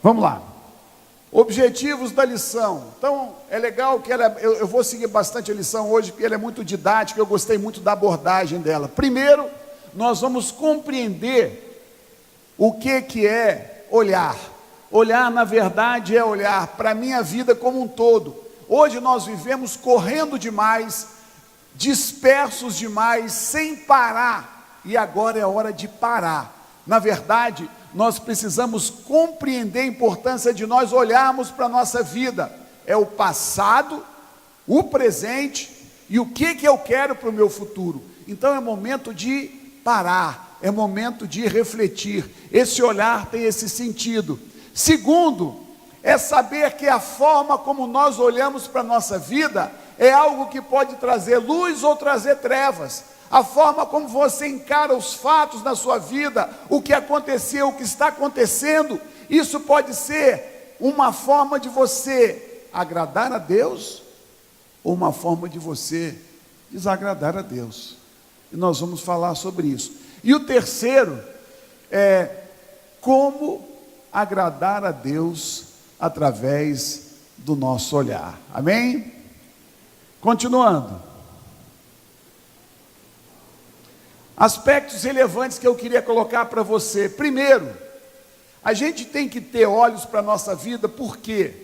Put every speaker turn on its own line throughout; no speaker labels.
Vamos lá. Objetivos da lição. Então, é legal que eu vou seguir bastante a lição hoje, porque ela é muito didática, eu gostei muito da abordagem dela. Primeiro, nós vamos compreender o que é olhar. Olhar, na verdade, é olhar para a minha vida como um todo. Hoje nós vivemos correndo demais, dispersos demais, sem parar. E agora é hora de parar. Na verdade, nós precisamos compreender a importância de nós olharmos para a nossa vida. É o passado, o presente e o que eu quero para o meu futuro. Então é momento de parar, é momento de refletir. Esse olhar tem esse sentido. Segundo, é saber que a forma como nós olhamos para a nossa vida é algo que pode trazer luz ou trazer trevas. A forma como você encara os fatos na sua vida, o que aconteceu, o que está acontecendo, isso pode ser uma forma de você agradar a Deus ou uma forma de você desagradar a Deus. E nós vamos falar sobre isso. E o terceiro é como agradar a Deus através do nosso olhar. Amém? Continuando. Aspectos relevantes que eu queria colocar para você. Primeiro, a gente tem que ter olhos para a nossa vida, por quê?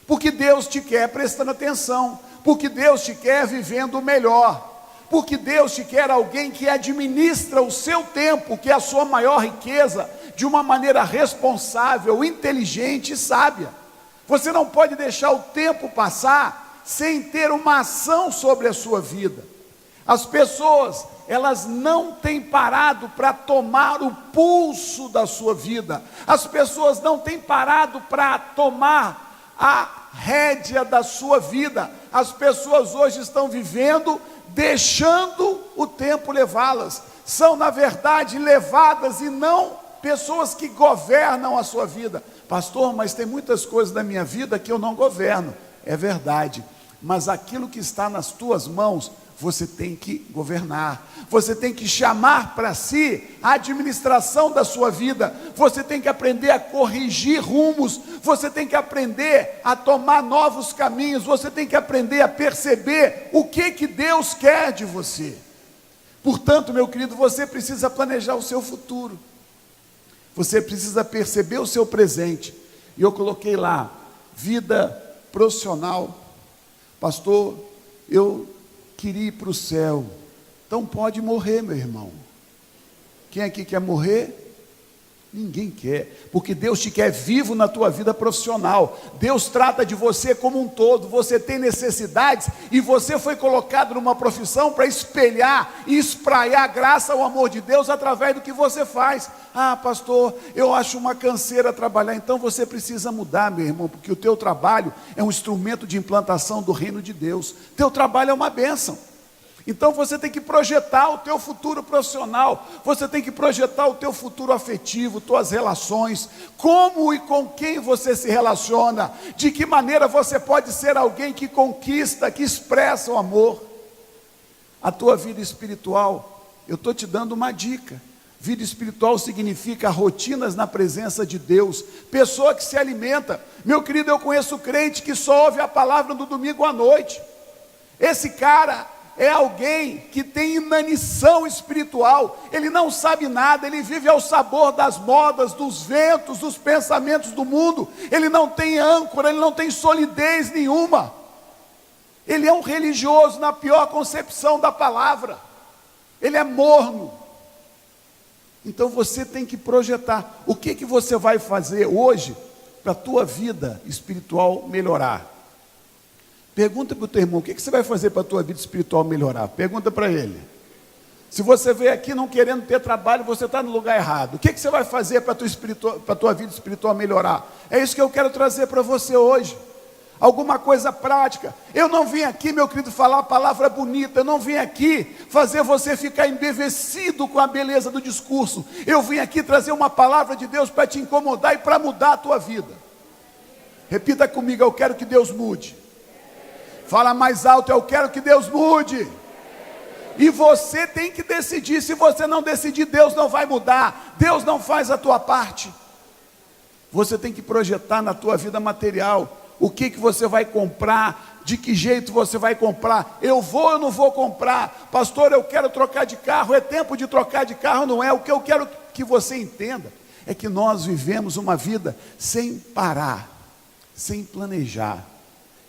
Porque Deus te quer prestando atenção, porque Deus te quer vivendo o melhor, porque Deus te quer alguém que administra o seu tempo, que é a sua maior riqueza, de uma maneira responsável, inteligente e sábia. Você não pode deixar o tempo passar sem ter uma ação sobre a sua vida. As pessoas, elas não têm parado para tomar o pulso da sua vida. As pessoas não têm parado para tomar a rédea da sua vida. As pessoas hoje estão vivendo, deixando o tempo levá-las. São, na verdade, levadas e não pessoas que governam a sua vida. Pastor, mas tem muitas coisas da minha vida que eu não governo. É verdade, mas aquilo que está nas tuas mãos, você tem que governar, você tem que chamar para si a administração da sua vida, você tem que aprender a corrigir rumos, você tem que aprender a tomar novos caminhos, você tem que aprender a perceber o que Deus quer de você. Portanto, meu querido, você precisa planejar o seu futuro, você precisa perceber o seu presente. E eu coloquei lá, vida profissional. Pastor, eu queria ir para o céu. Então pode morrer, meu irmão. Quem aqui quer morrer? Ninguém quer, porque Deus te quer vivo na tua vida profissional. Deus trata de você como um todo. Você tem necessidades e você foi colocado numa profissão para espelhar e espraiar a graça, o amor de Deus através do que você faz. Ah, pastor, eu acho uma canseira trabalhar. Então você precisa mudar, meu irmão, porque o teu trabalho é um instrumento de implantação do reino de Deus. Teu trabalho é uma bênção. Então você tem que projetar o teu futuro profissional, você tem que projetar o teu futuro afetivo, tuas relações, como e com quem você se relaciona, de que maneira você pode ser alguém que conquista, que expressa o amor. A tua vida espiritual, eu estou te dando uma dica. Vida espiritual significa rotinas na presença de Deus, pessoa que se alimenta. Meu querido, eu conheço crente que só ouve a palavra no domingo à noite. Esse cara é alguém que tem inanição espiritual, ele não sabe nada, ele vive ao sabor das modas, dos ventos, dos pensamentos do mundo, ele não tem âncora, ele não tem solidez nenhuma, ele é um religioso na pior concepção da palavra, ele é morno. Então você tem que projetar, o que você vai fazer hoje, para a tua vida espiritual melhorar. Pergunta para o teu irmão, o que você vai fazer para a tua vida espiritual melhorar? Pergunta para ele. Se você veio aqui não querendo ter trabalho, você está no lugar errado. O que você vai fazer para a tua vida espiritual melhorar? É isso que eu quero trazer para você hoje. Alguma coisa prática. Eu não vim aqui, meu querido, falar a palavra bonita. Eu não vim aqui fazer você ficar embevecido com a beleza do discurso. Eu vim aqui trazer uma palavra de Deus para te incomodar e para mudar a tua vida. Repita comigo, eu quero que Deus mude. Fala mais alto, eu quero que Deus mude. E você tem que decidir. Se você não decidir, Deus não vai mudar. Deus não faz a tua parte. Você tem que projetar na tua vida material. O que você vai comprar? De que jeito você vai comprar? Eu vou ou não vou comprar? Pastor, eu quero trocar de carro. É tempo de trocar de carro, não é? O que eu quero que você entenda é que nós vivemos uma vida sem parar, sem planejar.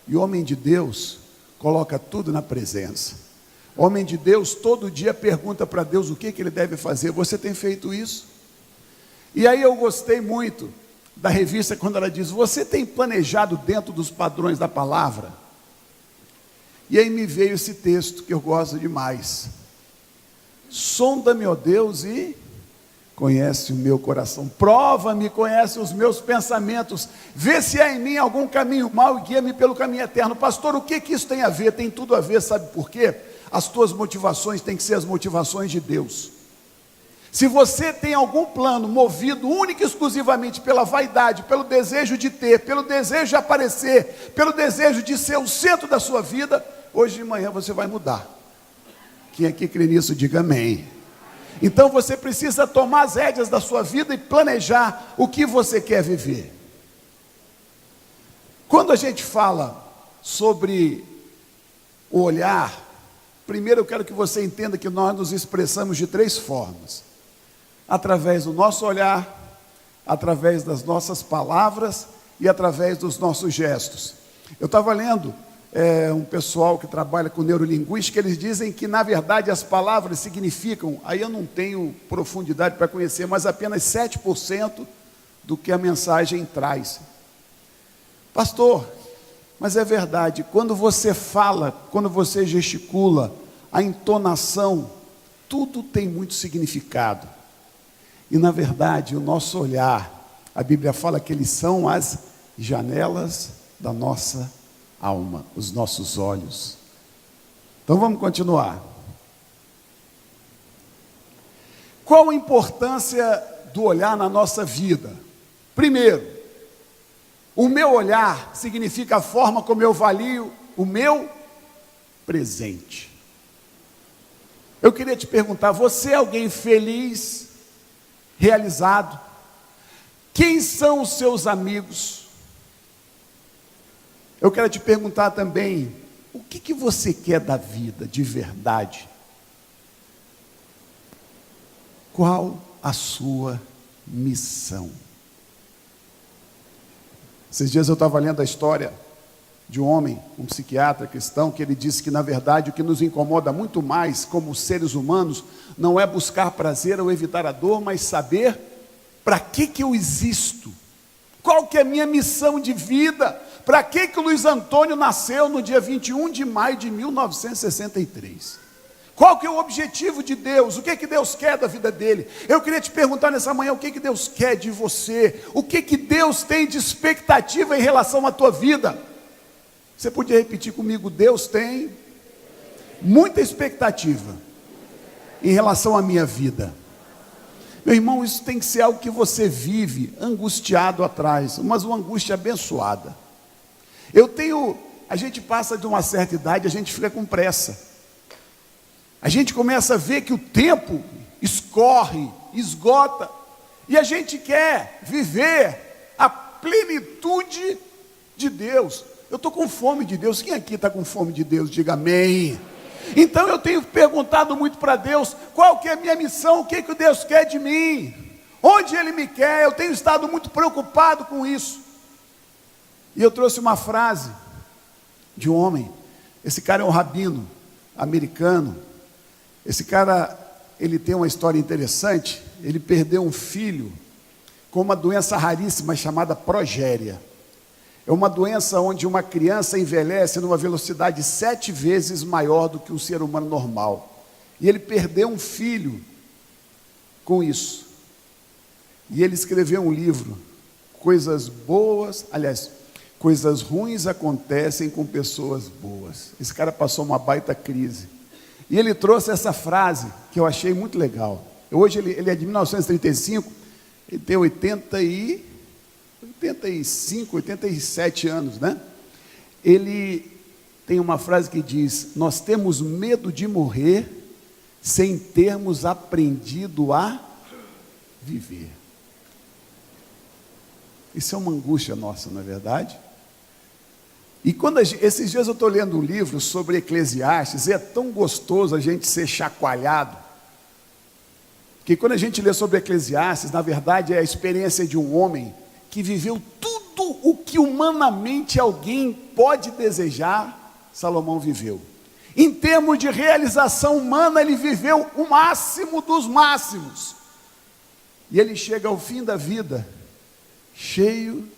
E o homem de Deus coloca tudo na presença. O homem de Deus todo dia pergunta para Deus o que ele deve fazer. Você tem feito isso? E aí eu gostei muito da revista quando ela diz: você tem planejado dentro dos padrões da palavra? E aí me veio esse texto que eu gosto demais: sonda-me, ó Deus, e conhece o meu coração, prova-me, conhece os meus pensamentos, vê se há em mim algum caminho mau e guia-me pelo caminho eterno. Pastor, o que isso tem a ver? Tem tudo a ver, sabe por quê? As tuas motivações têm que ser as motivações de Deus. Se você tem algum plano movido única e exclusivamente pela vaidade, pelo desejo de ter, pelo desejo de aparecer, pelo desejo de ser o centro da sua vida, hoje de manhã você vai mudar. Quem aqui crê nisso, diga amém. Então você precisa tomar as rédeas da sua vida e planejar o que você quer viver. Quando a gente fala sobre o olhar, primeiro eu quero que você entenda que nós nos expressamos de 3 formas: através do nosso olhar, através das nossas palavras e através dos nossos gestos. Eu estava lendo um pessoal que trabalha com neurolinguística, eles dizem que na verdade as palavras significam, aí eu não tenho profundidade para conhecer, mas apenas 7% do que a mensagem traz. Pastor, mas é verdade, quando você fala, quando você gesticula, a entonação, tudo tem muito significado. E na verdade o nosso olhar, a Bíblia fala que eles são as janelas da nossa alma, os nossos olhos. Então vamos continuar. Qual a importância do olhar na nossa vida? Primeiro, o meu olhar significa a forma como eu avalio o meu presente. Eu queria te perguntar: você é alguém feliz, realizado? Quem são os seus amigos? Eu quero te perguntar também: o que você quer da vida de verdade? Qual a sua missão? Esses dias eu estava lendo a história de um homem, um psiquiatra cristão, que ele disse que na verdade o que nos incomoda muito mais como seres humanos não é buscar prazer ou evitar a dor, mas saber para que eu existo, qual que é a minha missão de vida, para que o Luiz Antônio nasceu no dia 21 de maio de 1963, qual que é o objetivo de Deus, o que Deus quer da vida dele. Eu queria te perguntar nessa manhã: o que Deus quer de você, o que Deus tem de expectativa em relação à tua vida? Você podia repetir comigo: Deus tem muita expectativa em relação à minha vida. Meu irmão, isso tem que ser algo que você vive angustiado atrás, mas uma angústia abençoada. A gente passa de uma certa idade, a gente fica com pressa. A gente começa a ver que o tempo escorre, esgota, e a gente quer viver a plenitude de Deus. Eu estou com fome de Deus. Quem aqui está com fome de Deus? Diga amém. Então eu tenho perguntado muito para Deus: qual que é a minha missão? O que Deus quer de mim? Onde Ele me quer? Eu tenho estado muito preocupado com isso. E eu trouxe uma frase de um homem. Esse cara é um rabino americano. Esse cara, ele tem uma história interessante. Ele perdeu um filho com uma doença raríssima chamada progéria. É uma doença onde uma criança envelhece numa velocidade 7 vezes maior do que um ser humano normal. E ele perdeu um filho com isso. E ele escreveu um livro: coisas boas, aliás, coisas ruins acontecem com pessoas boas. Esse cara passou uma baita crise. E ele trouxe essa frase que eu achei muito legal. Hoje ele é de 1935, ele tem 85, 87 anos, né? Ele tem uma frase que diz: nós temos medo de morrer sem termos aprendido a viver. Isso é uma angústia nossa, não é verdade? E esses dias eu estou lendo um livro sobre Eclesiastes, e é tão gostoso a gente ser chacoalhado, que quando a gente lê sobre Eclesiastes, na verdade é a experiência de um homem que viveu tudo o que humanamente alguém pode desejar, Salomão viveu. Em termos de realização humana, ele viveu o máximo dos máximos. E ele chega ao fim da vida, cheio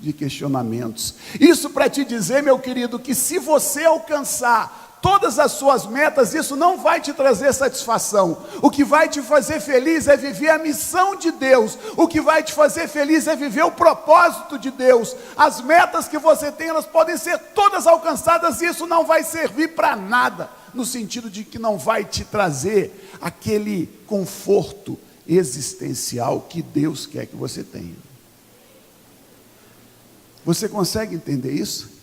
de questionamentos. Isso para te dizer, meu querido, que se você alcançar todas as suas metas, isso não vai te trazer satisfação. O que vai te fazer feliz é viver a missão de Deus. O que vai te fazer feliz é viver o propósito de Deus. As metas que você tem, elas podem ser todas alcançadas, e isso não vai servir para nada, no sentido de que não vai te trazer aquele conforto existencial que Deus quer que você tenha. Você consegue entender isso?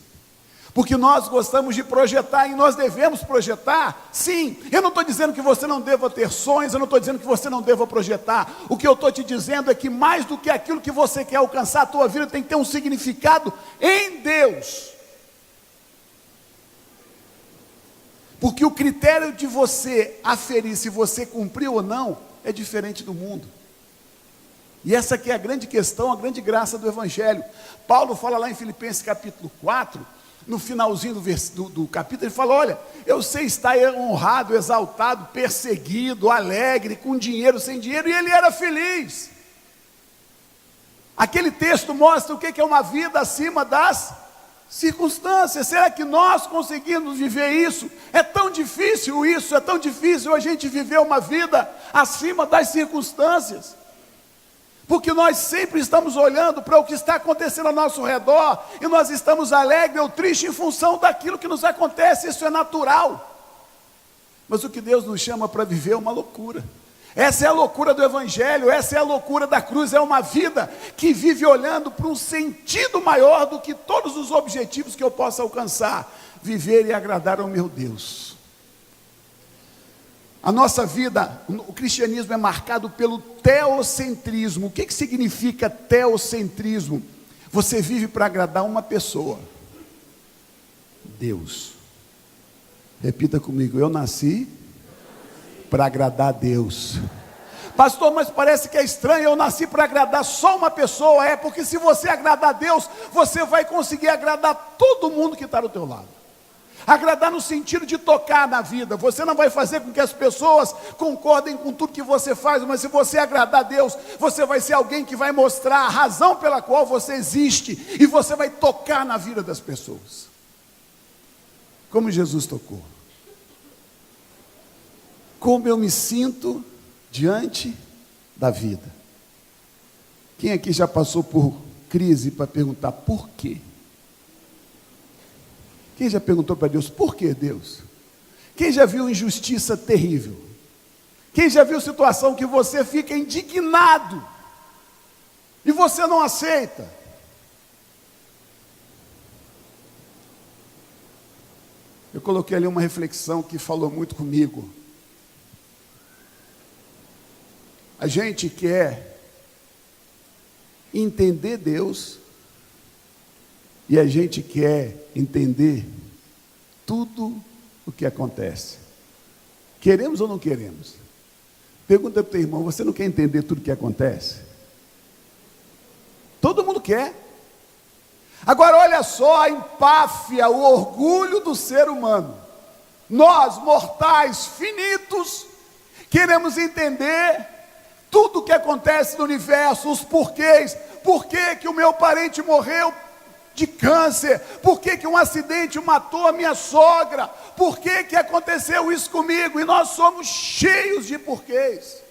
Porque nós gostamos de projetar, e nós devemos projetar, sim. Eu não estou dizendo que você não deva ter sonhos, eu não estou dizendo que você não deva projetar. O que eu estou te dizendo é que mais do que aquilo que você quer alcançar, a tua vida tem que ter um significado em Deus. Porque o critério de você aferir se você cumpriu ou não, é diferente do mundo. E essa aqui é a grande questão, a grande graça do Evangelho. Paulo fala lá em Filipenses capítulo 4, no finalzinho do capítulo, ele fala: olha, eu sei estar honrado, exaltado, perseguido, alegre, com dinheiro, sem dinheiro, e ele era feliz. Aquele texto mostra o que é uma vida acima das circunstâncias. Será que nós conseguimos viver isso? É tão difícil isso, é tão difícil a gente viver uma vida acima das circunstâncias. Porque nós sempre estamos olhando para o que está acontecendo ao nosso redor, e nós estamos alegres ou tristes em função daquilo que nos acontece. Isso é natural. Mas o que Deus nos chama para viver é uma loucura. Essa é a loucura do Evangelho, essa é a loucura da cruz. É uma vida que vive olhando para um sentido maior do que todos os objetivos que eu possa alcançar. Viver e agradar ao meu Deus. A nossa vida, o cristianismo é marcado pelo teocentrismo. O que significa teocentrismo? Você vive para agradar uma pessoa, Deus. Repita comigo: eu nasci para agradar a Deus. Pastor, mas parece que é estranho, eu nasci para agradar só uma pessoa. É porque se você agradar a Deus, você vai conseguir agradar todo mundo que está do teu lado. Agradar no sentido de tocar na vida. Você não vai fazer com que as pessoas concordem com tudo que você faz, mas se você agradar a Deus, você vai ser alguém que vai mostrar a razão pela qual você existe, e você vai tocar na vida das pessoas, como Jesus tocou. Como eu me sinto diante da vida. Quem aqui já passou por crise para perguntar por quê? Quem já perguntou para Deus, por que Deus? Quem já viu injustiça terrível? Quem já viu situação que você fica indignado e você não aceita? Eu coloquei ali uma reflexão que falou muito comigo. A gente quer entender Deus, e a gente quer entender tudo o que acontece. Queremos ou não queremos? Pergunta para o teu irmão: você não quer entender tudo o que acontece? Todo mundo quer. Agora olha só a empáfia, o orgulho do ser humano. Nós, mortais finitos, queremos entender tudo o que acontece no universo, os porquês. Por que o meu parente morreu de câncer? Por que um acidente matou a minha sogra? Por que aconteceu isso comigo? E nós somos cheios de porquês.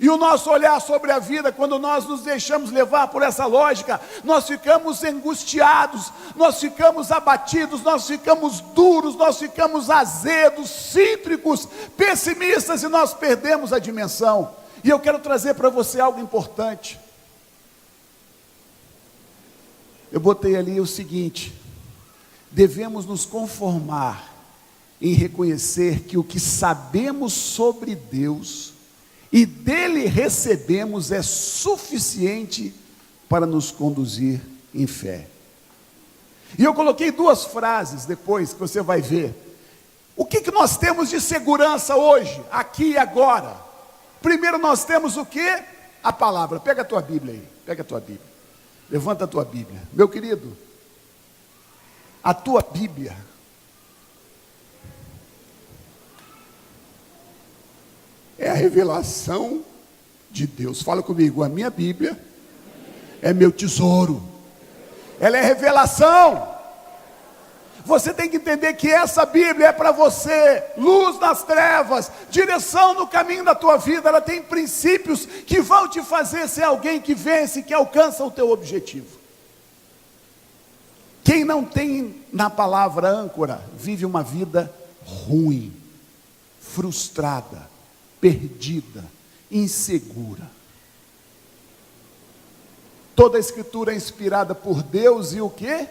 E o nosso olhar sobre a vida, quando nós nos deixamos levar por essa lógica, nós ficamos angustiados, nós ficamos abatidos, nós ficamos duros, nós ficamos azedos, cítricos, pessimistas, e nós perdemos a dimensão. E eu quero trazer para você algo importante. Eu botei ali o seguinte: devemos nos conformar em reconhecer que o que sabemos sobre Deus e dele recebemos é suficiente para nos conduzir em fé. E eu coloquei duas frases depois, que você vai ver. O que nós temos de segurança hoje, aqui e agora? Primeiro nós temos o quê? A palavra. Pega a tua Bíblia aí, pega a tua Bíblia. Levanta a tua Bíblia. Meu querido, a tua Bíblia é a revelação de Deus. Fala comigo, a minha Bíblia é meu tesouro. Ela é revelação. Você tem que entender que essa Bíblia é para você, luz nas trevas, direção no caminho da tua vida. Ela tem princípios que vão te fazer ser alguém que vence, que alcança o teu objetivo. Quem não tem na palavra âncora, vive uma vida ruim, frustrada, perdida, insegura. Toda a escritura é inspirada por Deus e o quê?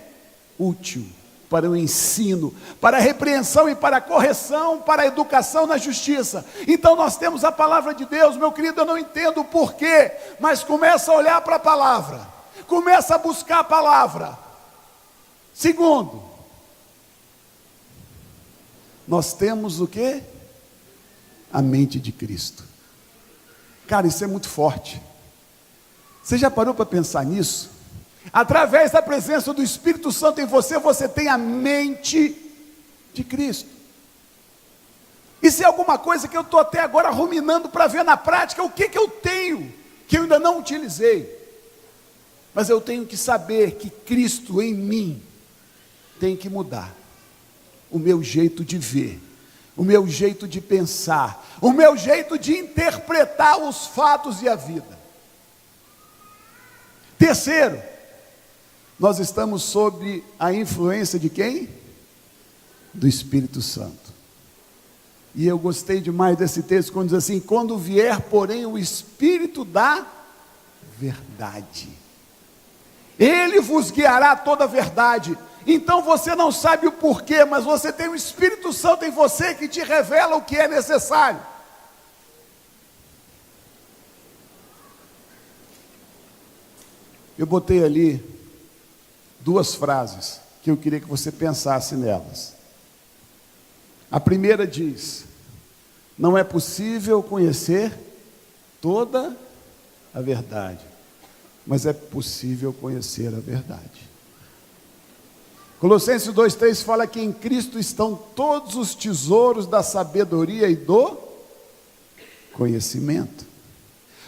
Útil para o ensino, para a repreensão e para a correção, para a educação na justiça. Então nós temos a palavra de Deus. Meu querido, eu não entendo o porquê, mas começa a olhar para a palavra, começa a buscar a palavra. Segundo, nós temos o quê? A mente de Cristo. Cara, isso é muito forte. Você já parou para pensar nisso? Através da presença do Espírito Santo em você, você tem a mente de Cristo. Isso é alguma coisa que eu estou até agora ruminando para ver na prática o que eu tenho, que eu ainda não utilizei. Mas eu tenho que saber que Cristo em mim tem que mudar o meu jeito de ver, o meu jeito de pensar, o meu jeito de interpretar os fatos e a vida. Terceiro, nós estamos sob a influência de quem? Do Espírito Santo. E eu gostei demais desse texto, quando diz assim: quando vier, porém, o Espírito da verdade, Ele vos guiará a toda a verdade. Então você não sabe o porquê, mas você tem o Espírito Santo em você que te revela o que é necessário. Eu botei ali duas frases que eu queria que você pensasse nelas. A primeira diz: não é possível conhecer toda a verdade, mas é possível conhecer a verdade. Colossenses 2,3 fala que em Cristo estão todos os tesouros da sabedoria e do conhecimento.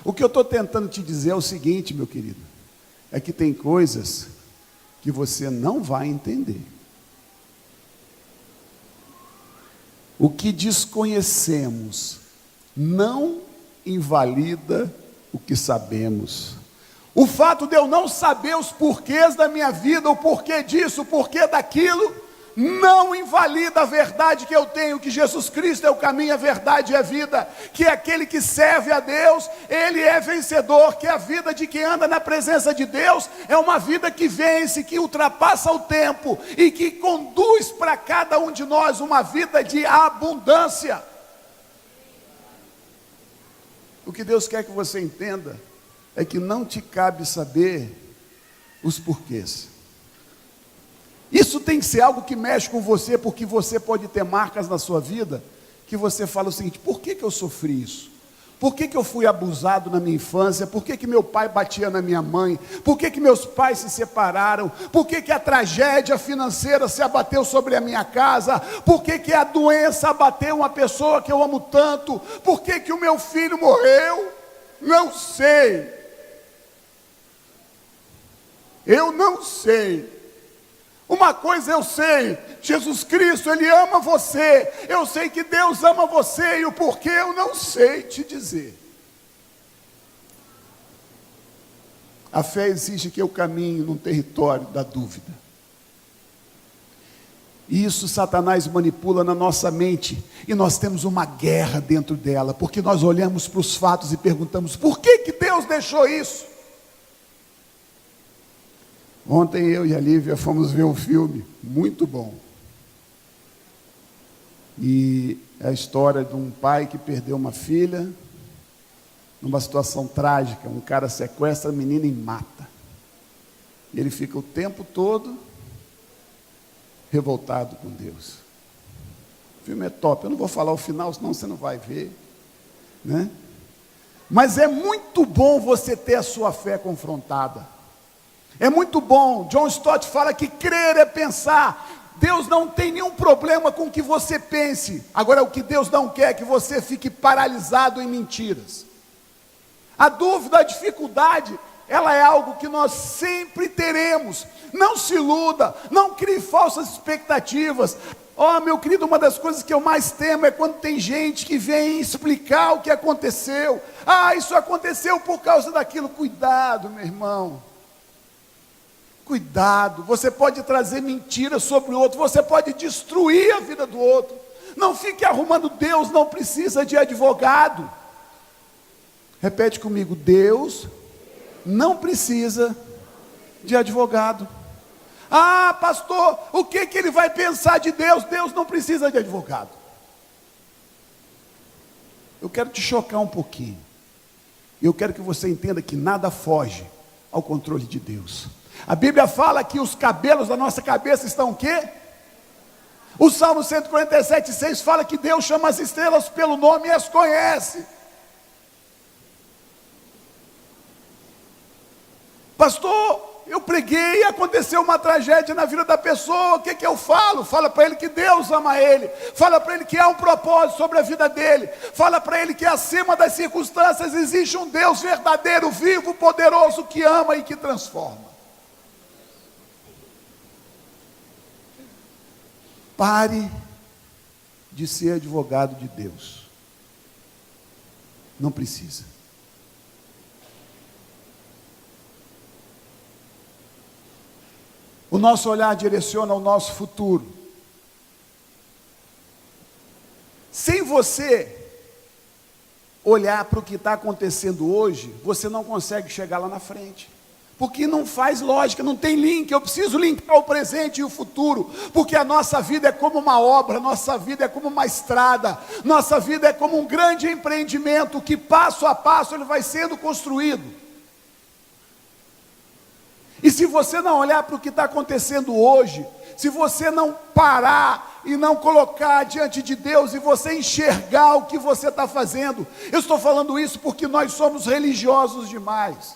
O que eu estou tentando te dizer é o seguinte, meu querido, é que tem coisas que você não vai entender. O que desconhecemos não invalida o que sabemos. O fato de eu não saber os porquês da minha vida, o porquê disso, o porquê daquilo, não invalida a verdade que eu tenho, que Jesus Cristo é o caminho, a verdade e a vida, que é aquele que serve a Deus, ele é vencedor, que a vida de quem anda na presença de Deus é uma vida que vence, que ultrapassa o tempo e que conduz para cada um de nós uma vida de abundância. O que Deus quer que você entenda é que não te cabe saber os porquês. Isso tem que ser algo que mexe com você, porque você pode ter marcas na sua vida, que você fala o seguinte: por que eu sofri isso? Por que eu fui abusado na minha infância? Por que meu pai batia na minha mãe? Por que meus pais se separaram? Por que a tragédia financeira se abateu sobre a minha casa? Por que a doença abateu uma pessoa que eu amo tanto? Por que o meu filho morreu? Não sei. Eu não sei. Uma coisa eu sei: Jesus Cristo, Ele ama você. Eu sei que Deus ama você, e o porquê eu não sei te dizer. A fé exige que eu caminhe num território da dúvida. E isso Satanás manipula na nossa mente, e nós temos uma guerra dentro dela, porque nós olhamos para os fatos e perguntamos: por que Deus deixou isso? Ontem eu e a Lívia fomos ver um filme muito bom. E é a história de um pai que perdeu uma filha, numa situação trágica. Um cara sequestra a menina e mata. E ele fica o tempo todo revoltado com Deus. O filme é top, eu não vou falar o final, senão você não vai ver, né? Mas é muito bom você ter a sua fé confrontada. É muito bom. John Stott fala que crer é pensar. Deus não tem nenhum problema com que você pense. Agora, o que Deus não quer é que você fique paralisado em mentiras. A dúvida, a dificuldade, ela é algo que nós sempre teremos. Não se iluda, não crie falsas expectativas. Oh, meu querido, uma das coisas que eu mais temo é quando tem gente que vem explicar o que aconteceu. Ah, isso aconteceu por causa daquilo. Cuidado, meu irmão. Cuidado, você pode trazer mentiras sobre o outro, você pode destruir a vida do outro. Não fique arrumando. Deus não precisa de advogado. Repete comigo: Deus não precisa de advogado. Ah, pastor, o que ele vai pensar de Deus? Deus não precisa de advogado. Eu quero te chocar um pouquinho. Eu quero que você entenda que nada foge ao controle de Deus. A Bíblia fala que os cabelos da nossa cabeça estão o quê? O Salmo 147:6 fala que Deus chama as estrelas pelo nome e as conhece. Pastor, eu preguei e aconteceu uma tragédia na vida da pessoa, o que eu falo? Fala para ele que Deus ama ele, fala para ele que há um propósito sobre a vida dele, fala para ele que acima das circunstâncias existe um Deus verdadeiro, vivo, poderoso, que ama e que transforma. Pare de ser advogado de Deus. Não precisa. O nosso olhar direciona o nosso futuro. Sem você olhar para o que está acontecendo hoje, você não consegue chegar lá na frente. Porque não faz lógica, não tem link. Eu preciso linkar o presente e o futuro, porque a nossa vida é como uma obra, nossa vida é como uma estrada, nossa vida é como um grande empreendimento, que passo a passo ele vai sendo construído. E se você não olhar para o que está acontecendo hoje, se você não parar e não colocar diante de Deus e você enxergar o que você está fazendo, eu estou falando isso porque nós somos religiosos demais.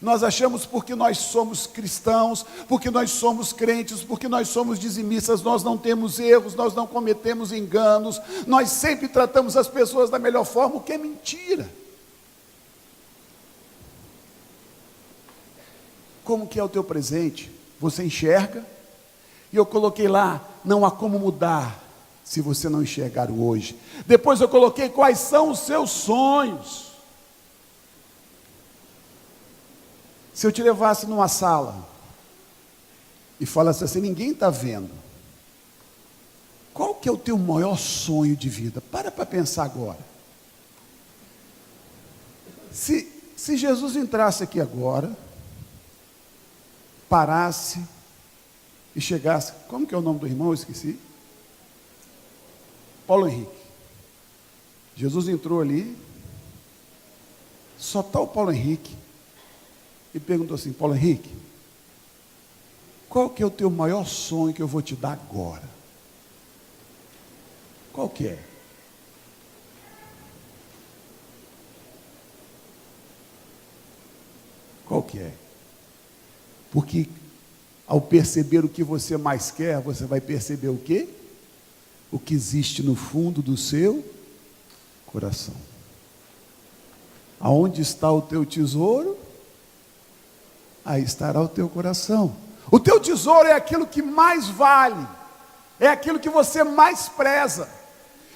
Nós achamos porque nós somos cristãos, porque nós somos crentes, porque nós somos dizimistas, nós não temos erros, nós não cometemos enganos, nós sempre tratamos as pessoas da melhor forma, o que é mentira. Como que é o teu presente? Você enxerga? E eu coloquei lá, não há como mudar se você não enxergar o hoje. Depois eu coloquei quais são os seus sonhos. Se eu te levasse numa sala e falasse assim, ninguém está vendo, qual que é o teu maior sonho de vida? Para pensar agora. Se Jesus entrasse aqui agora, parasse e chegasse, como que é o nome do irmão? Eu esqueci. Paulo Henrique. Jesus entrou ali, só está o Paulo Henrique, e perguntou assim, Paulo Henrique, qual que é o teu maior sonho que eu vou te dar agora? Qual que é? Qual que é? Porque ao perceber o que você mais quer, você vai perceber o quê? O que existe no fundo do seu coração. Aonde está o teu tesouro? Aí estará o teu coração. O teu tesouro é aquilo que mais vale, é aquilo que você mais preza.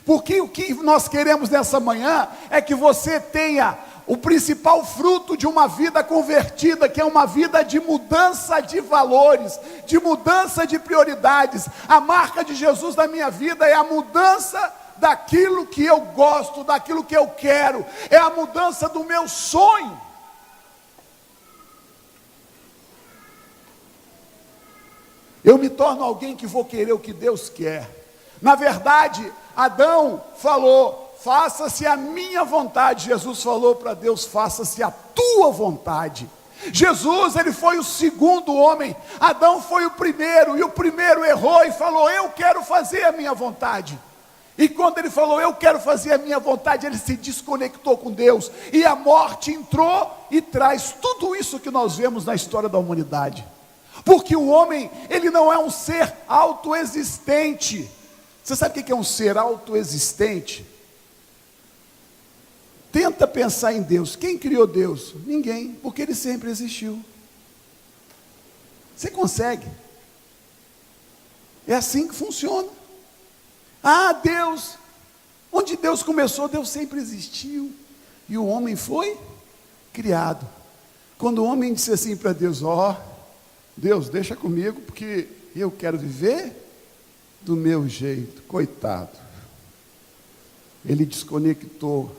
Porque o que nós queremos nessa manhã é que você tenha o principal fruto de uma vida convertida, que é uma vida de mudança de valores, de mudança de prioridades. A marca de Jesus na minha vida é a mudança daquilo que eu gosto, daquilo que eu quero, é a mudança do meu sonho. Eu me torno alguém que vou querer o que Deus quer. Na verdade, Adão falou, faça-se a minha vontade. Jesus falou para Deus, faça-se a tua vontade. Jesus, ele foi o segundo homem. Adão foi o primeiro, e o primeiro errou e falou: eu quero fazer a minha vontade. E quando ele falou: eu quero fazer a minha vontade, ele se desconectou com Deus, e a morte entrou e traz tudo isso que nós vemos na história da humanidade. Porque o homem, ele não é um ser autoexistente. Você sabe o que é um ser autoexistente? Tenta pensar em Deus. Quem criou Deus? Ninguém, porque ele sempre existiu. Você consegue? É assim que funciona. Ah, Deus, onde Deus começou, Deus sempre existiu, e o homem foi criado. Quando o homem disse assim para Deus: ó, Deus, deixa comigo, porque eu quero viver do meu jeito. Coitado, ele desconectou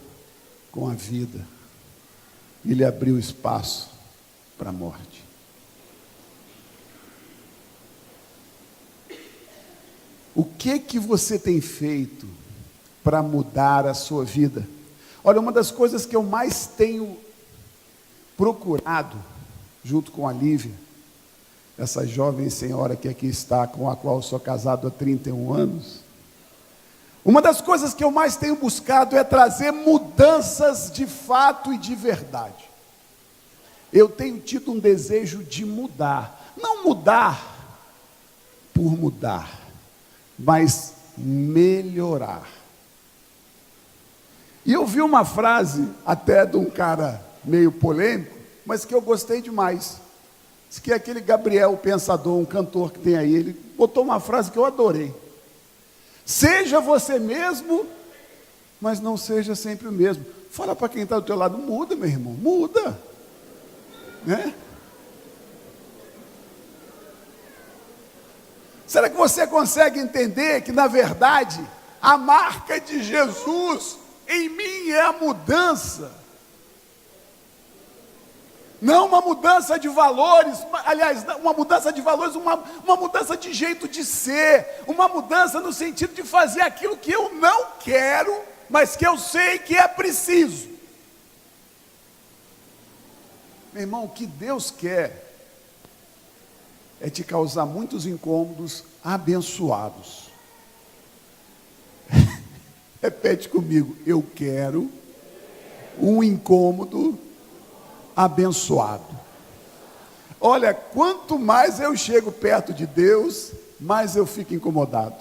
com a vida, ele abriu espaço para a morte. O que você tem feito para mudar a sua vida? Olha, uma das coisas que eu mais tenho procurado, junto com a Lívia, essa jovem senhora que aqui está, com a qual eu sou casado há 31 anos, uma das coisas que eu mais tenho buscado é trazer mudanças de fato e de verdade. Eu tenho tido um desejo de mudar, não mudar por mudar, mas melhorar. E eu vi uma frase até de um cara meio polêmico, mas que eu gostei demais. Diz que é aquele Gabriel, o pensador, um cantor que tem aí, ele botou uma frase que eu adorei: seja você mesmo, mas não seja sempre o mesmo. Fala para quem está do teu lado: muda, meu irmão, muda, né? Será que você consegue entender que, na verdade, a marca de Jesus em mim é a mudança? Não uma mudança de valores, aliás, uma mudança de valores, uma mudança de jeito de ser, uma mudança no sentido de fazer aquilo que eu não quero, mas que eu sei que é preciso. Meu irmão, o que Deus quer é te causar muitos incômodos abençoados. Repete comigo: eu quero um incômodo abençoado. Olha, quanto mais eu chego perto de Deus, mais eu fico incomodado.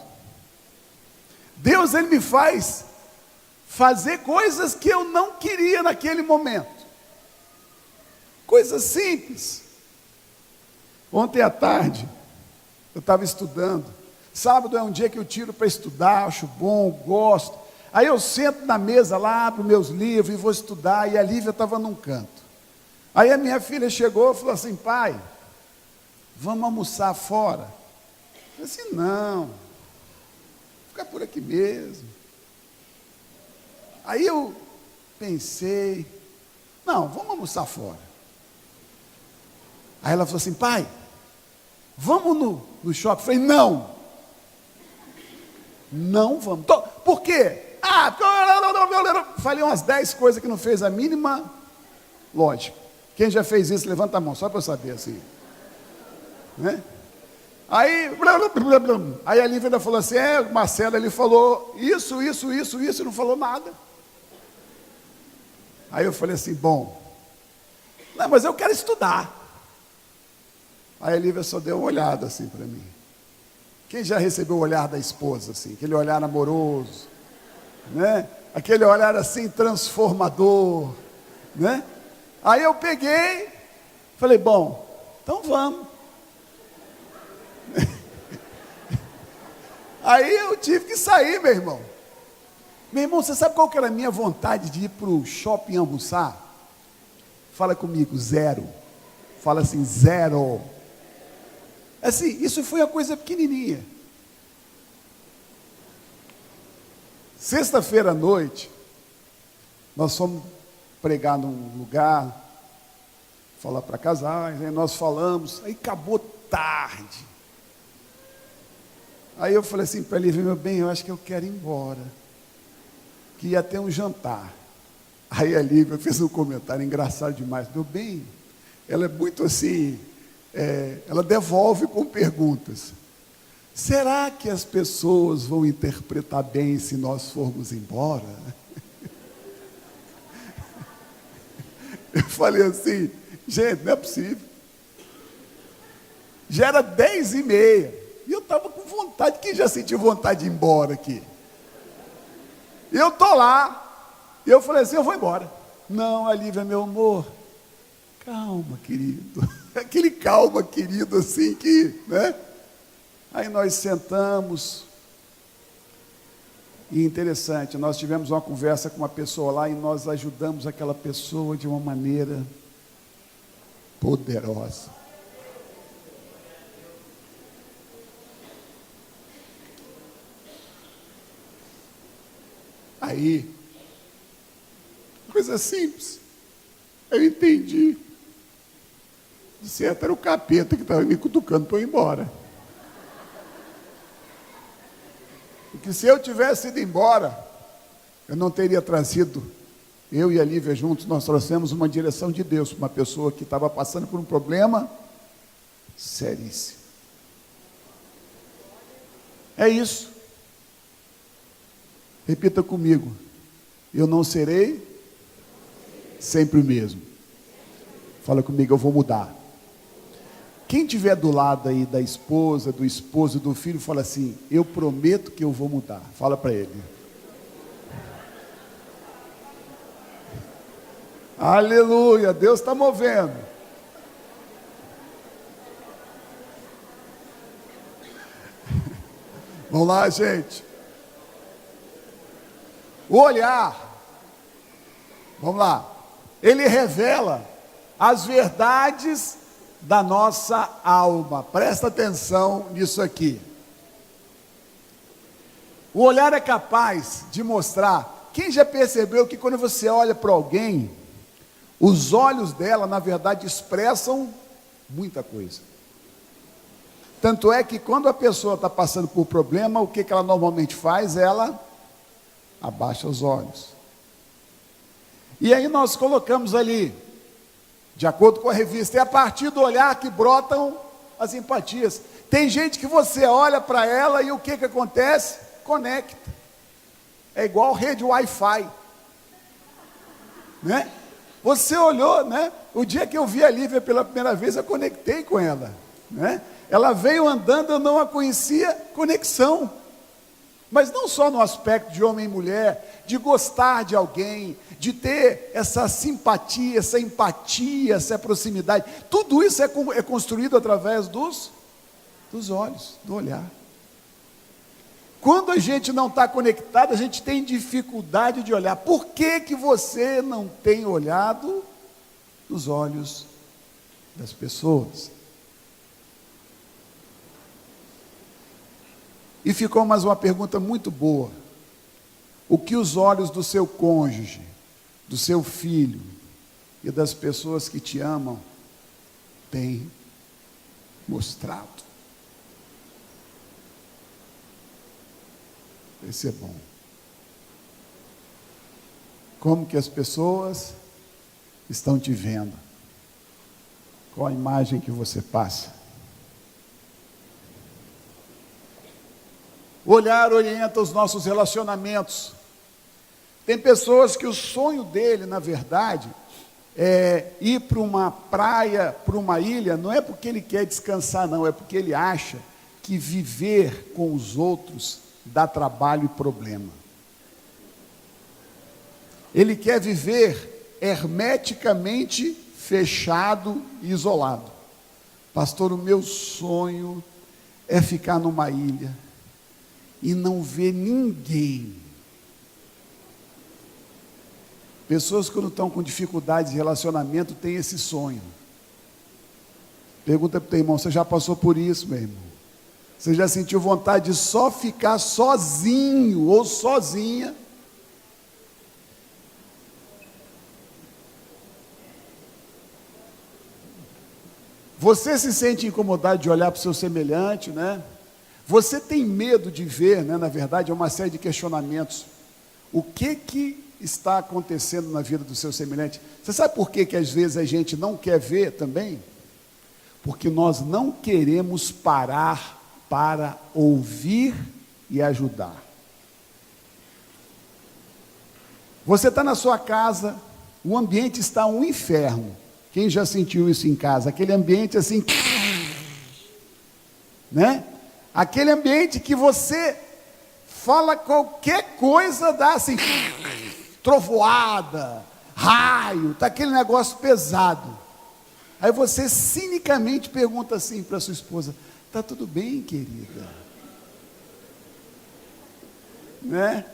Deus, ele me faz fazer coisas que eu não queria naquele momento. Coisas simples. Ontem à tarde, eu estava estudando. Sábado é um dia que eu tiro para estudar, acho bom, gosto. Aí eu sento na mesa lá, abro meus livros e vou estudar, e a Lívia estava num canto. Aí a minha filha chegou e falou assim: pai, vamos almoçar fora? Eu falei assim: não, vou ficar por aqui mesmo. Aí eu pensei: não, vamos almoçar fora. Aí ela falou assim: pai, vamos no shopping? Eu falei: não vamos. Por quê? Falei umas 10 coisas que não fez a mínima lógica. Quem já fez isso, levanta a mão, só para eu saber assim, né? Aí a Lívia ainda falou assim: o Marcelo, ele falou isso, e não falou nada. Aí eu falei assim: bom, não, mas eu quero estudar. Aí a Lívia só deu uma olhada assim para mim. Quem já recebeu o olhar da esposa assim, aquele olhar amoroso, né? Aquele olhar assim transformador, né? Aí eu peguei, falei: bom, então vamos. Aí eu tive que sair, meu irmão. Meu irmão, você sabe qual que era a minha vontade de ir para o shopping almoçar? Fala comigo: zero. Fala assim: zero. Assim, isso foi uma coisa pequenininha. Sexta-feira à noite, nós fomos pregar num lugar, falar para casais, aí nós falamos, aí acabou tarde. Aí eu falei assim para ele: meu bem, eu acho que eu quero ir embora, que ia ter um jantar. Aí a Lívia fez um comentário engraçado demais: meu bem, ela é muito assim, ela devolve com perguntas. Será que as pessoas vão interpretar bem se nós formos embora? Eu falei assim, gente, não é possível. Já era 10h30, e eu estava com vontade. Quem já sentiu vontade de ir embora aqui? Eu estou lá, e eu falei assim, eu vou embora. Não, a Lívia, meu amor, calma, querido. Aquele calma, querido, assim que, né? Aí nós sentamos, e interessante, nós tivemos uma conversa com uma pessoa lá, e nós ajudamos aquela pessoa de uma maneira poderosa. Aí, coisa simples, eu entendi. De certo, era o capeta que estava me cutucando para eu ir embora. Porque se eu tivesse ido embora, eu não teria trazido, eu e a Lívia juntos, nós trouxemos uma direção de Deus para uma pessoa que estava passando por um problema seríssimo. É isso. Repita comigo. Eu não serei sempre o mesmo. Fala comigo, eu vou mudar. Quem estiver do lado aí da esposa, do esposo, do filho, fala assim, eu prometo que eu vou mudar. Fala para ele. Aleluia, Deus está movendo. Vamos lá, gente. O olhar, vamos lá, ele revela as verdades da nossa alma. Presta atenção nisso aqui. O olhar é capaz de mostrar. Quem já percebeu que quando você olha para alguém, os olhos dela, na verdade, expressam muita coisa. Tanto é que quando a pessoa está passando por problema, o que ela normalmente faz? Ela abaixa os olhos. E aí nós colocamos ali, de acordo com a revista, é a partir do olhar que brotam as empatias. Tem gente que você olha para ela e o que acontece? Conecta. É igual rede Wi-Fi, né? Você olhou, né? O dia que eu vi a Lívia pela primeira vez, eu conectei com ela, né? Ela veio andando, eu não a conhecia, conexão. Mas não só no aspecto de homem e mulher, de gostar de alguém, de ter essa simpatia, essa empatia, essa proximidade. Tudo isso é construído através dos olhos, do olhar. Quando a gente não está conectado, a gente tem dificuldade de olhar. Por que que você não tem olhado nos olhos das pessoas? E ficou mais uma pergunta muito boa. O que os olhos do seu cônjuge, do seu filho e das pessoas que te amam têm mostrado? Esse é bom. Como que as pessoas estão te vendo? Qual a imagem que você passa? O olhar orienta os nossos relacionamentos. Tem pessoas que o sonho dele, na verdade, é ir para uma praia, para uma ilha, não é porque ele quer descansar, não, é porque ele acha que viver com os outros dá trabalho e problema. Ele quer viver hermeticamente fechado e isolado. Pastor, o meu sonho é ficar numa ilha e não ver ninguém. Pessoas que quando estão com dificuldade de relacionamento têm esse sonho. Pergunta para o teu irmão, você já passou por isso, meu irmão? Você já sentiu vontade de só ficar sozinho ou sozinha? Você se sente incomodado de olhar para o seu semelhante, né? Você tem medo de ver, né? Na verdade, é uma série de questionamentos. O que está acontecendo na vida do seu semelhante? Você sabe por que às vezes a gente não quer ver também? Porque nós não queremos parar para ouvir e ajudar. Você está na sua casa, o ambiente está um inferno. Quem já sentiu isso em casa? Aquele ambiente assim, né? Aquele ambiente que você fala qualquer coisa, dá assim, trovoada, raio, está aquele negócio pesado. Aí você cinicamente pergunta assim para sua esposa: está tudo bem, querida? Né?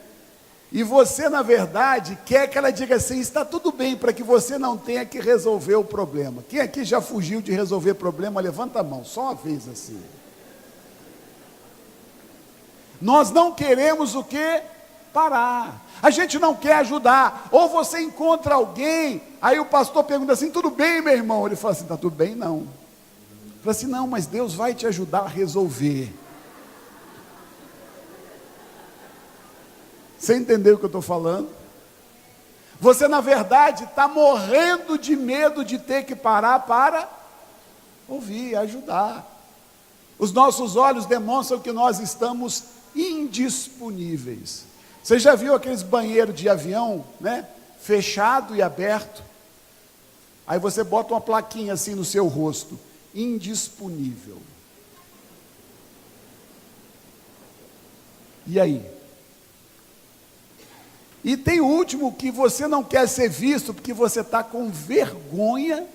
E você, na verdade, quer que ela diga assim: está tudo bem, para que você não tenha que resolver o problema. Quem aqui já fugiu de resolver problema, levanta a mão, só uma vez assim. Nós não queremos o quê? Parar. A gente não quer ajudar. Ou você encontra alguém, aí o pastor pergunta assim: tudo bem, meu irmão? Ele fala assim: está tudo bem? Não. Ele fala assim: não, mas Deus vai te ajudar a resolver. Você entendeu o que eu estou falando? Você, na verdade, está morrendo de medo de ter que parar para ouvir, ajudar. Os nossos olhos demonstram que nós estamos indisponíveis. Você já viu aqueles banheiros de avião, né? Fechado e aberto? Aí você bota uma plaquinha assim no seu rosto: indisponível. E aí? E tem o último, que você não quer ser visto porque você está com vergonha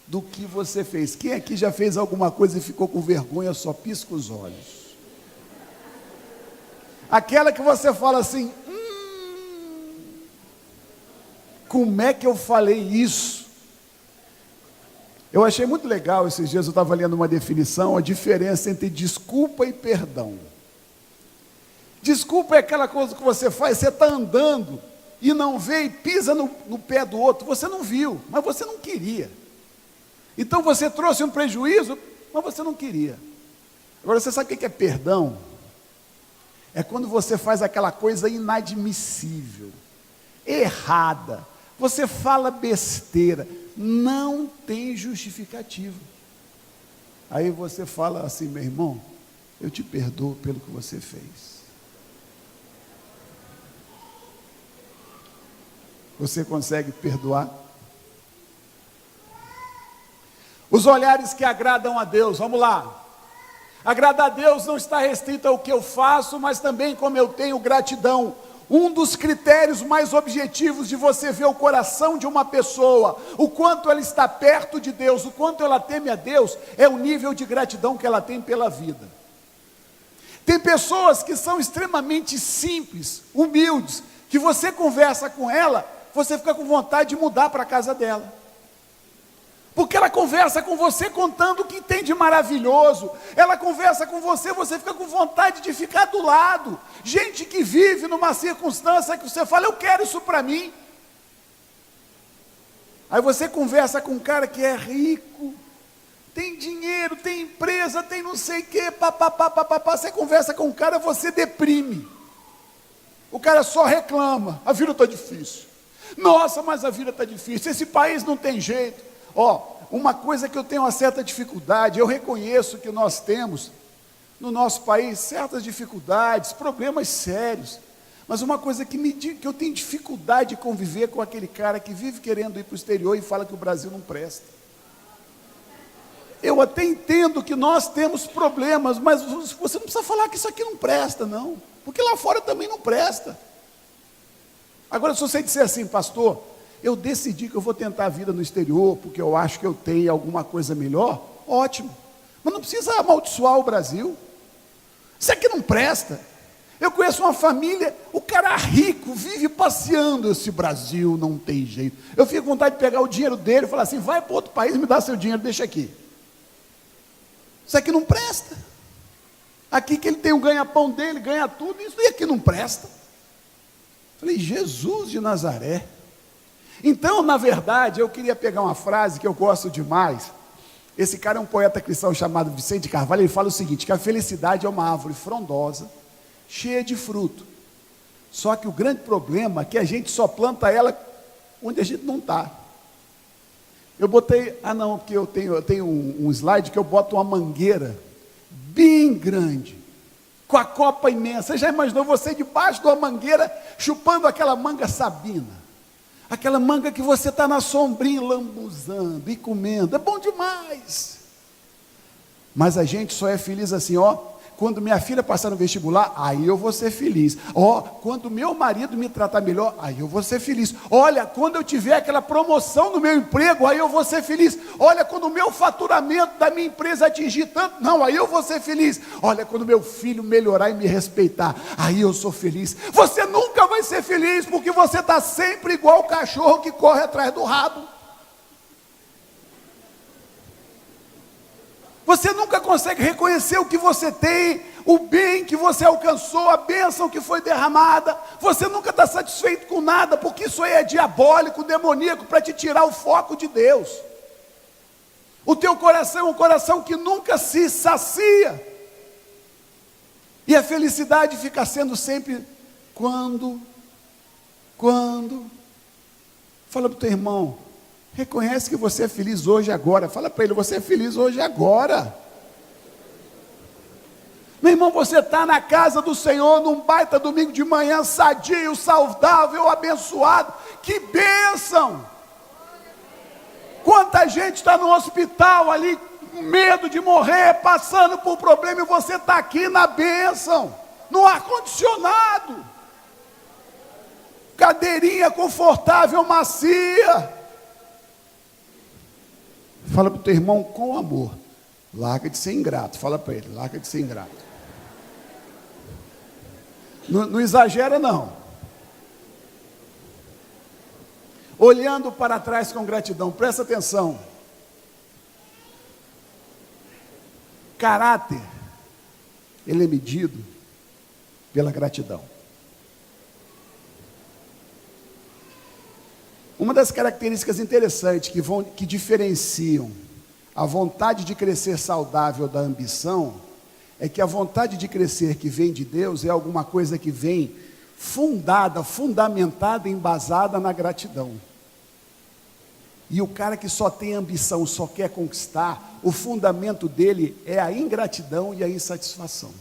do que você fez. Quem aqui já fez alguma coisa e ficou com vergonha, só pisca os olhos? Aquela que você fala assim: como é que eu falei isso? Eu achei muito legal esses dias, eu estava lendo uma definição, a diferença entre desculpa e perdão. Desculpa é aquela coisa que você faz, você está andando e não vê e pisa no pé do outro, você não viu, mas você não queria. Então você trouxe um prejuízo, mas você não queria. Agora, você sabe o que é perdão? É quando você faz aquela coisa inadmissível, errada, você fala besteira, não tem justificativo. Aí você fala assim: meu irmão, eu te perdoo pelo que você fez. Você consegue perdoar? Os olhares que agradam a Deus, vamos lá. Agradar a Deus não está restrito ao que eu faço, mas também como eu tenho gratidão. Um dos critérios mais objetivos de você ver o coração de uma pessoa, o quanto ela está perto de Deus, o quanto ela teme a Deus, é o nível de gratidão que ela tem pela vida. Tem pessoas que são extremamente simples, humildes, que você conversa com ela, você fica com vontade de mudar para a casa dela. Porque ela conversa com você contando o que tem de maravilhoso. Ela conversa com você, você fica com vontade de ficar do lado. Gente que vive numa circunstância que você fala: eu quero isso para mim. Aí você conversa com um cara que é rico, tem dinheiro, tem empresa, tem não sei o quê, papapá. Você conversa com um cara, você deprime. O cara só reclama: a vida está difícil. Nossa, mas a vida está difícil, esse país não tem jeito. Uma coisa que eu tenho uma certa dificuldade, eu reconheço que nós temos no nosso país certas dificuldades, problemas sérios, mas uma coisa que eu tenho dificuldade de conviver com aquele cara que vive querendo ir para o exterior e fala que o Brasil não presta. Eu até entendo que nós temos problemas, mas você não precisa falar que isso aqui não presta, não, porque lá fora também não presta. Agora, se você disser assim: pastor, eu decidi que eu vou tentar a vida no exterior, porque eu acho que eu tenho alguma coisa melhor, ótimo, mas não precisa amaldiçoar o Brasil. Isso aqui não presta. Eu conheço uma família, o cara rico vive passeando: esse Brasil não tem jeito. Eu fico com vontade de pegar o dinheiro dele e falar assim: vai para outro país, me dá seu dinheiro, deixa aqui. Isso aqui não presta. Aqui que ele tem o ganha-pão dele, ganha tudo, isso aqui não presta. Falei: Jesus de Nazaré. Então, na verdade, eu queria pegar uma frase que eu gosto demais. Esse cara é um poeta cristão chamado Vicente Carvalho. Ele fala o seguinte: que a felicidade é uma árvore frondosa, cheia de fruto, Só que o grande problema é que a gente só planta ela onde a gente não está. Eu botei, porque eu tenho um slide que eu boto uma mangueira bem grande, com a copa imensa. Você já imaginou você debaixo de uma mangueira, chupando aquela manga sabina? Aquela manga que você está na sombrinha, lambuzando e comendo, é bom demais. Mas a gente só é feliz assim, quando minha filha passar no vestibular, aí eu vou ser feliz. Quando meu marido me tratar melhor, aí eu vou ser feliz. Olha, quando eu tiver aquela promoção no meu emprego, aí eu vou ser feliz. Olha, quando o meu faturamento da minha empresa atingir tanto, não, aí eu vou ser feliz. Olha, quando meu filho melhorar e me respeitar, aí eu sou feliz. Você nunca vai ser feliz, porque você está sempre igual o cachorro que corre atrás do rabo. Você nunca consegue reconhecer o que você tem, o bem que você alcançou, a bênção que foi derramada. Você nunca está satisfeito com nada, porque isso aí é diabólico, demoníaco, para te tirar o foco de Deus. O teu coração é um coração que nunca se sacia. E a felicidade fica sendo sempre quando. Fala para o teu irmão, reconhece que você é feliz hoje e agora. Fala para ele, você é feliz hoje e agora. Meu irmão, você está na casa do Senhor, num baita domingo de manhã, sadio, saudável, abençoado. Que bênção! Quanta gente está no hospital ali, com medo de morrer, passando por problema, e você está aqui na bênção, no ar-condicionado, cadeirinha confortável, macia. Fala para o teu irmão com amor, larga de ser ingrato. Fala para ele, larga de ser ingrato. Não exagera não. Olhando para trás com gratidão, presta atenção. Caráter, ele é medido pela gratidão. Uma das características interessantes que diferenciam a vontade de crescer saudável da ambição é que a vontade de crescer que vem de Deus é alguma coisa que vem fundamentada, embasada na gratidão. E o cara que só tem ambição, só quer conquistar, o fundamento dele é a ingratidão e a insatisfação.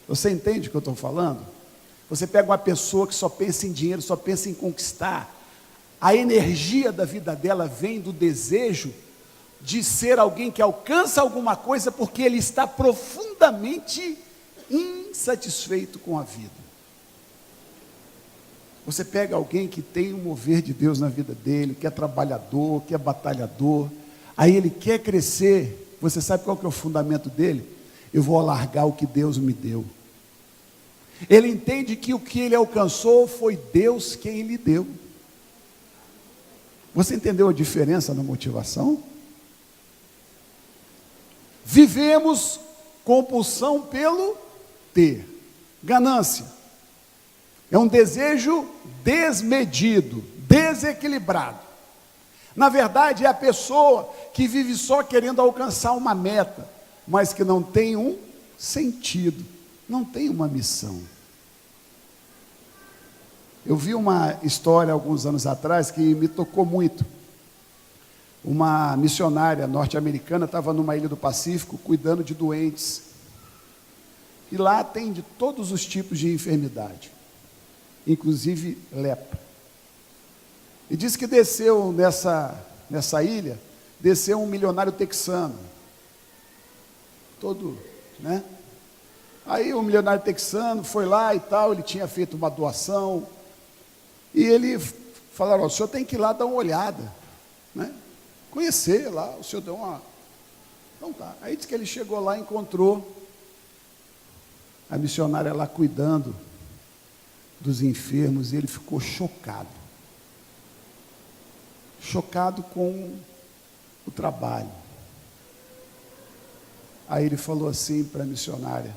Você entende o que eu estou falando? Você pega uma pessoa que só pensa em dinheiro, só pensa em conquistar, a energia da vida dela vem do desejo de ser alguém que alcança alguma coisa, porque ele está profundamente insatisfeito com a vida. Você pega alguém que tem um mover de Deus na vida dele, que é trabalhador, que é batalhador, aí ele quer crescer. Você sabe qual que é o fundamento dele? Eu vou alargar o que Deus me deu. Ele entende que o que ele alcançou foi Deus quem lhe deu. Você entendeu a diferença na motivação? Vivemos compulsão pelo ter. Ganância é um desejo desmedido, desequilibrado. Na verdade, é a pessoa que vive só querendo alcançar uma meta, mas que não tem um sentido, não tem uma missão. Eu vi uma história alguns anos atrás que me tocou muito. Uma missionária norte-americana estava numa ilha do Pacífico cuidando de doentes. E lá tem de todos os tipos de enfermidade, inclusive lepra. E disse que desceu nessa ilha, desceu um milionário texano. Todo, né? Aí o milionário texano foi lá e tal, ele tinha feito uma doação. E ele falaram, o senhor tem que ir lá dar uma olhada, né? Conhecer lá, o senhor deu uma... Então tá, aí disse que ele chegou lá e encontrou a missionária lá cuidando dos enfermos, e ele ficou chocado com o trabalho. Aí ele falou assim para a missionária,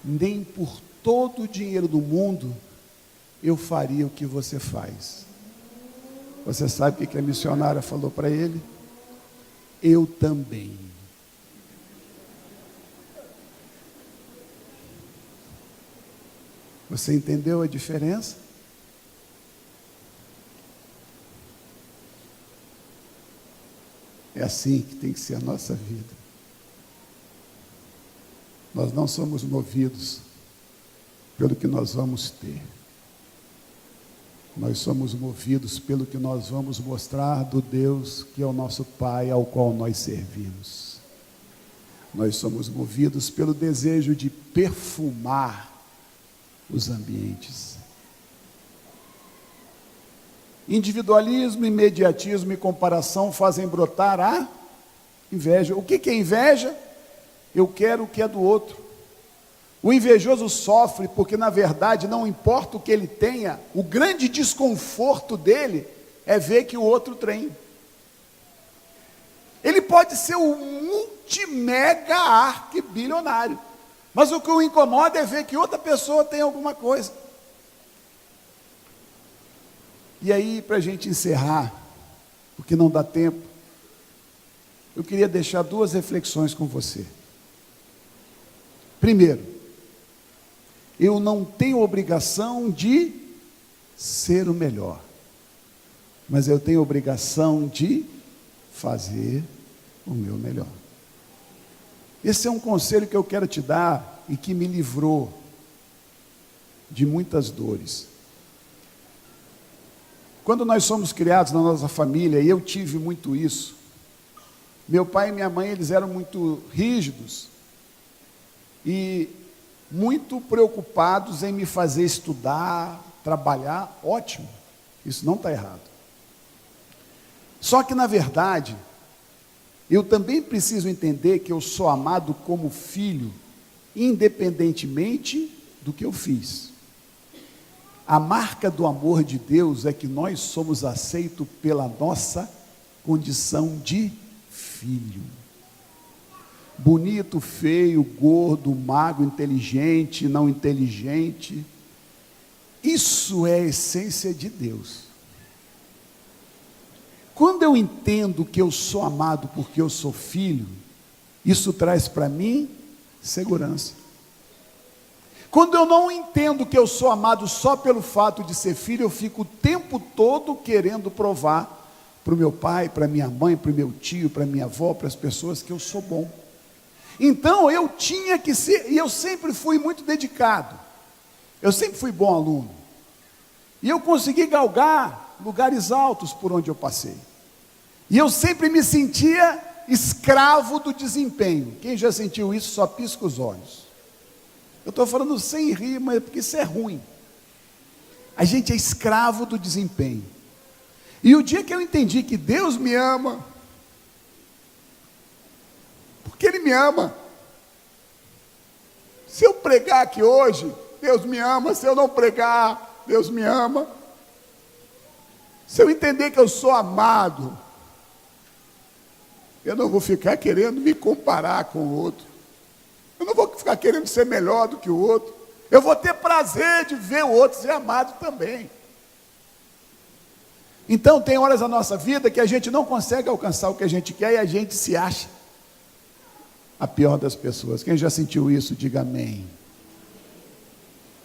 nem por todo o dinheiro do mundo eu faria o que você faz. Você sabe o que a missionária falou para ele? Eu também. Você entendeu a diferença? É assim que tem que ser a nossa vida. Nós não somos movidos pelo que nós vamos ter. Nós somos movidos pelo que nós vamos mostrar do Deus que é o nosso Pai, ao qual nós servimos. Nós somos movidos pelo desejo de perfumar os ambientes. Individualismo, imediatismo e comparação fazem brotar a inveja. O que é inveja? Eu quero o que é do outro. O invejoso sofre porque, na verdade, não importa o que ele tenha, o grande desconforto dele é ver que o outro tem. Ele pode ser o multimega arquibilionário, mas o que o incomoda é ver que outra pessoa tem alguma coisa. E aí, para a gente encerrar, porque não dá tempo, eu queria deixar duas reflexões com você. Primeiro, eu não tenho obrigação de ser o melhor, mas eu tenho obrigação de fazer o meu melhor. Esse é um conselho que eu quero te dar e que me livrou de muitas dores. Quando nós somos criados na nossa família, e eu tive muito isso, meu pai e minha mãe, eles eram muito rígidos e muito preocupados em me fazer estudar, trabalhar. Ótimo, isso não está errado. Só que, na verdade, eu também preciso entender que eu sou amado como filho, independentemente do que eu fiz. A marca do amor de Deus é que nós somos aceitos pela nossa condição de filho. Bonito, feio, gordo, magro, inteligente, não inteligente. Isso é a essência de Deus. Quando eu entendo que eu sou amado porque eu sou filho, isso traz para mim segurança. Quando eu não entendo que eu sou amado só pelo fato de ser filho, eu fico o tempo todo querendo provar para o meu pai, para minha mãe, para o meu tio, para minha avó, para as pessoas que eu sou bom. Então eu tinha que ser, e eu sempre fui muito dedicado, eu sempre fui bom aluno, e eu consegui galgar lugares altos por onde eu passei, e eu sempre me sentia escravo do desempenho. Quem já sentiu isso só pisca os olhos. Eu estou falando sem rir, mas porque isso é ruim. A gente é escravo do desempenho. E o dia que eu entendi que Deus me ama, porque Ele me ama. Se eu pregar aqui hoje, Deus me ama. Se eu não pregar, Deus me ama. Se eu entender que eu sou amado, eu não vou ficar querendo me comparar com o outro. Eu não vou ficar querendo ser melhor do que o outro. Eu vou ter prazer de ver o outro ser amado também. Então, tem horas na nossa vida que a gente não consegue alcançar o que a gente quer e a gente se acha a pior das pessoas. Quem já sentiu isso, diga amém.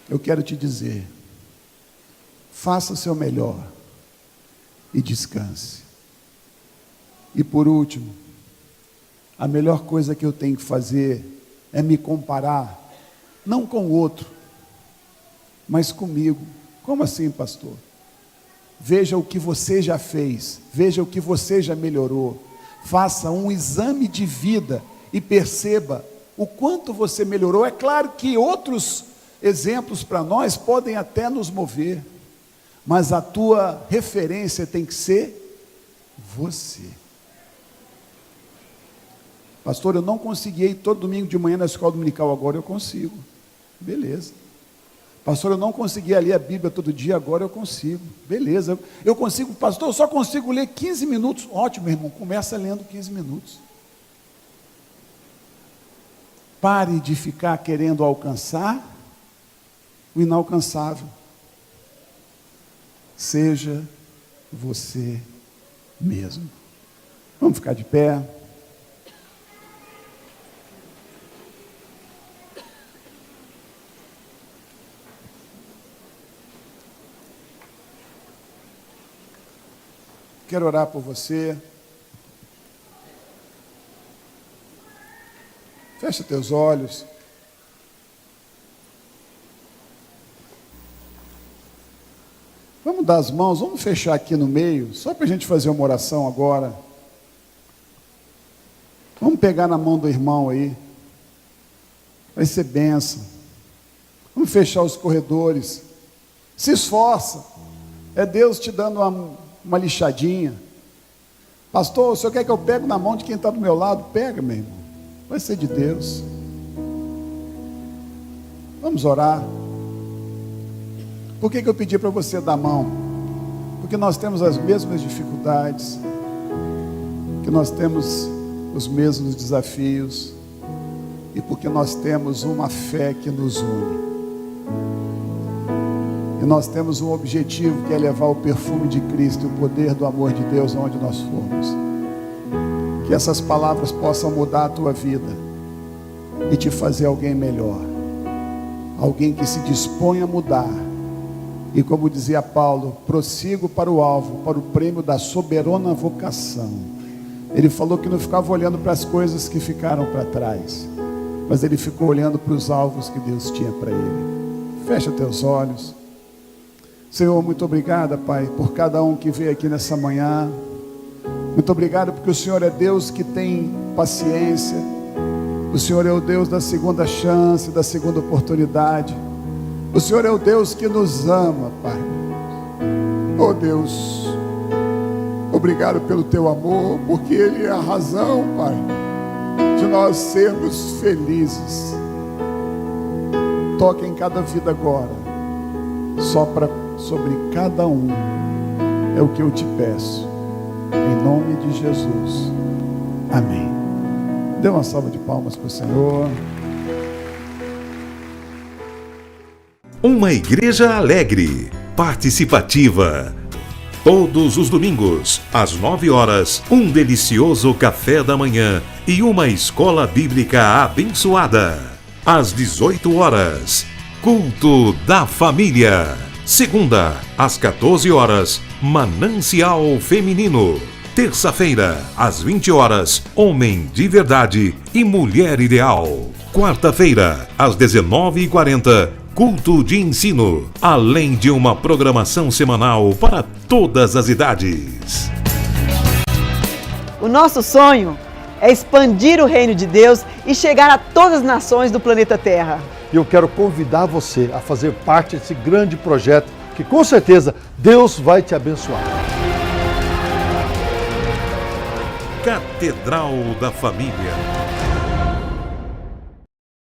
Eu quero te dizer, faça o seu melhor e descanse. E por último, a melhor coisa que eu tenho que fazer é me comparar, não com o outro, mas comigo. Como assim, pastor? Veja o que você já fez, veja o que você já melhorou, faça um exame de vida e perceba o quanto você melhorou. É claro que outros exemplos para nós podem até nos mover, mas a tua referência tem que ser você. Pastor, eu não consegui ir todo domingo de manhã na escola dominical, agora eu consigo. Beleza. Pastor, eu não conseguia ler a Bíblia todo dia, agora eu consigo. Beleza. Eu consigo, pastor, eu só consigo ler 15 minutos. Ótimo, irmão, começa lendo 15 minutos. Pare de ficar querendo alcançar o inalcançável. Seja você mesmo. Vamos ficar de pé. Quero orar por você. Fecha teus olhos. Vamos dar as mãos, vamos fechar aqui no meio, só para a gente fazer uma oração agora. Vamos pegar na mão do irmão aí. Vai ser bênção. Vamos fechar os corredores. Se esforça. É Deus te dando uma lixadinha. Pastor, o senhor quer que eu pegue na mão de quem está do meu lado? Pega, meu irmão. Vai ser de Deus. Vamos orar. Por que eu pedi para você dar a mão? Porque nós temos as mesmas dificuldades, que nós temos os mesmos desafios, e porque nós temos uma fé que nos une. E nós temos um objetivo, que é levar o perfume de Cristo e o poder do amor de Deus aonde nós formos. Que essas palavras possam mudar a tua vida e te fazer alguém melhor, alguém que se dispõe a mudar. E como dizia Paulo, prossigo para o alvo, para o prêmio da soberana vocação. Ele falou que não ficava olhando para as coisas que ficaram para trás, mas ele ficou olhando para os alvos que Deus tinha para ele. Fecha teus olhos. Senhor, muito obrigado, Pai, por cada um que veio aqui nessa manhã. Muito obrigado porque o Senhor é Deus que tem paciência. O Senhor é o Deus da segunda chance, da segunda oportunidade. O Senhor é o Deus que nos ama, Pai. Oh Deus, obrigado pelo Teu amor, porque Ele é a razão, Pai, de nós sermos felizes. Toque em cada vida agora. Sopra sobre cada um. É o que eu te peço. Em nome de Jesus. Amém. Dê uma salva de palmas para o Senhor.
Uma igreja alegre, participativa. Todos os domingos, às 9 horas, um delicioso café da manhã e uma escola bíblica abençoada. Às 18 horas, culto da família. Segunda, às 14 horas, Manancial Feminino. Terça-feira, às 20 horas, Homem de Verdade e Mulher Ideal. Quarta-feira, às 19h40, culto de ensino, além de uma programação semanal para todas as idades.
O nosso sonho é expandir o reino de Deus e chegar a todas as nações do planeta Terra.
E eu quero convidar você a fazer parte desse grande projeto, que com certeza Deus vai te abençoar.
Catedral da Família.